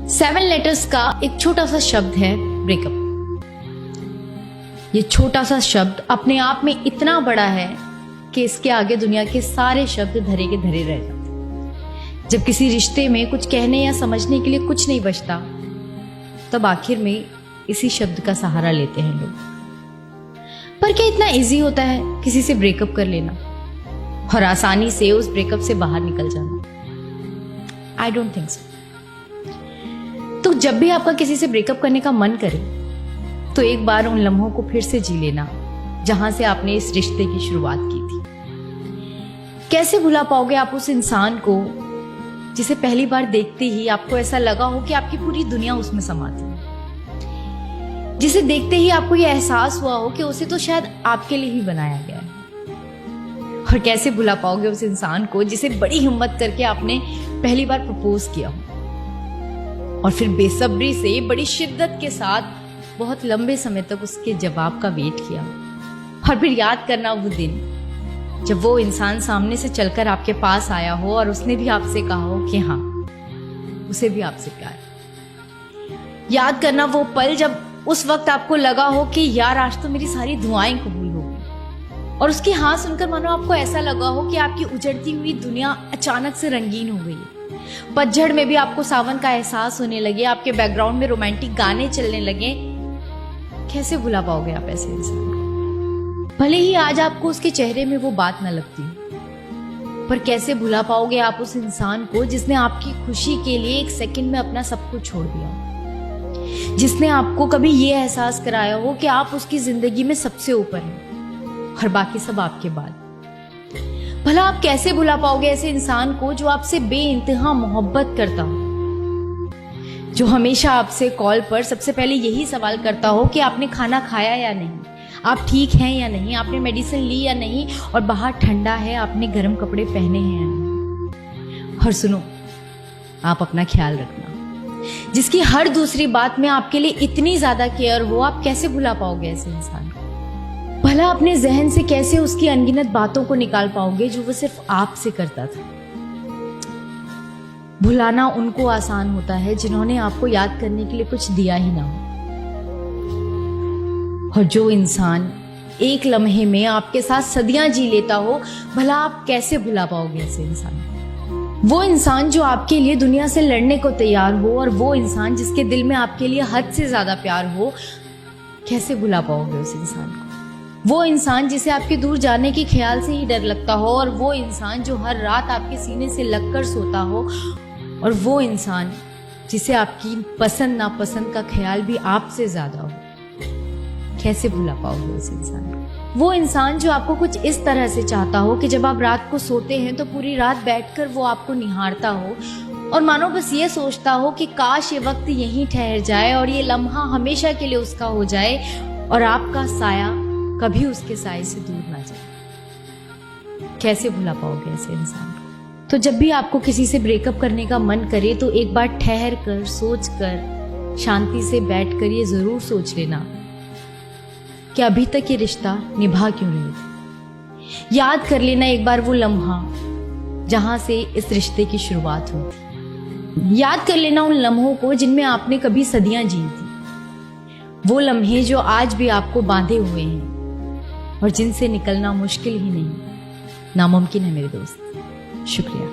7 letters का एक छोटा सा शब्द है ब्रेकअप। ये छोटा सा शब्द अपने आप में इतना बड़ा है कि इसके आगे दुनिया के सारे शब्द धरे के धरे रह जाते। जब किसी रिश्ते में कुछ कहने या समझने के लिए कुछ नहीं बचता, तब आखिर में इसी शब्द का सहारा लेते हैं लोग। पर क्या इतना इजी होता है किसी से ब्रेकअप कर लेना और आसानी से उस ब्रेकअप से बाहर निकल जाना? I don't think so. तो जब भी आपका किसी से ब्रेकअप करने का मन करे, तो एक बार उन लम्हों को फिर से जी लेना जहां से आपने इस रिश्ते की शुरुआत की थी। कैसे भुला पाओगे आप उस इंसान को जिसे पहली बार देखते ही आपको ऐसा लगा हो कि आपकी पूरी दुनिया उसमें समाती है, जिसे देखते ही आपको यह एहसास हुआ हो कि उसे तो शायद आपके लिए ही बनाया गया है। और कैसे भुला पाओगे उस इंसान को जिसे बड़ी हिम्मत करके आपने पहली बार प्रपोज किया हो और फिर बेसब्री से बड़ी शिद्दत के साथ बहुत लंबे समय तक उसके जवाब का वेट किया, और फिर याद करना वो दिन जब वो इंसान सामने से चलकर आपके पास आया हो और उसने भी आपसे कहा हो कि हाँ, उसे भी आपसे प्यार। याद करना वो पल जब उस वक्त आपको लगा हो कि यार आज तो मेरी सारी दुआएं कबूल हो गई, और उसकी हाँ सुनकर मानो आपको ऐसा लगा हो कि आपकी उजड़ती हुई दुनिया अचानक से रंगीन हो गई। पतझड़ में भी आपको सावन का एहसास होने लगे, आपके बैकग्राउंड में रोमांटिक गाने चलने लगे। कैसे भुला पाओगे आप ऐसे इंसान को? भले ही आज आपको उसके चेहरे में वो बात न लगती, पर कैसे भुला पाओगे आप उस इंसान को जिसने आपकी खुशी के लिए एक सेकंड में अपना सब कुछ छोड़ दिया, जिसने आपको कभी ये एहसास कराया हो कि आप उसकी जिंदगी में सबसे ऊपर हैं और बाकी सब आपके बाद। भला आप कैसे भुला पाओगे ऐसे इंसान को जो आपसे बेइंतहा मोहब्बत करता हो, जो हमेशा आपसे कॉल पर सबसे पहले यही सवाल करता हो कि आपने खाना खाया या नहीं, आप ठीक हैं या नहीं, आपने मेडिसिन ली या नहीं, और बाहर ठंडा है, आपने गर्म कपड़े पहने हैं या नहीं। और सुनो, आप अपना ख्याल रखना, जिसकी हर दूसरी बात में आपके लिए इतनी ज्यादा केयर हो, आप कैसे भुला पाओगे ऐसे इंसान को? भला अपने जहन से कैसे उसकी अनगिनत बातों को निकाल पाओगे जो वो सिर्फ आपसे करता था? भुलाना उनको आसान होता है जिन्होंने आपको याद करने के लिए कुछ दिया ही ना हो। और जो इंसान एक लम्हे में आपके साथ सदियां जी लेता हो, भला आप कैसे भुला पाओगे ऐसे इंसान? वो इंसान जो आपके लिए दुनिया से लड़ने को तैयार हो, और वो इंसान जिसके दिल में आपके लिए हद से ज्यादा प्यार हो, कैसे भुला पाओगे उस इंसान को? वो इंसान जिसे आपके दूर जाने के ख्याल से ही डर लगता हो, और वो इंसान जो हर रात आपके सीने से लगकर सोता हो, और वो इंसान जिसे आपकी पसंद नापसंद का ख्याल भी आपसे ज्यादा हो। कैसे भुला पाओगे उस इंसान को? वो इंसान जो आपको कुछ इस तरह से चाहता हो कि जब आप रात को सोते हैं तो पूरी रात बैठकर वो आपको निहारता हो और मानो बस ये सोचता हो कि काश ये वक्त यहीं ठहर जाए और ये लम्हा हमेशा के लिए उसका हो जाए और आपका साया कभी उसके साए से दूर ना जाए। कैसे भुला पाओगे ऐसे इंसान को? तो जब भी आपको किसी से ब्रेकअप करने का मन करे, तो एक बार ठहर कर, सोच कर, शांति से बैठ कर ये जरूर सोच लेना कि अभी तक ये रिश्ता निभा क्यों नहीं था। याद कर लेना एक बार वो लम्हा जहां से इस रिश्ते की शुरुआत हुई थी। याद कर लेना उन लम्हों को जिनमें आपने कभी सदियां जी थी, वो लम्हे जो आज भी आपको बांधे हुए हैं और जिनसे निकलना मुश्किल ही नहीं, नामुमकिन है मेरे दोस्त। शुक्रिया।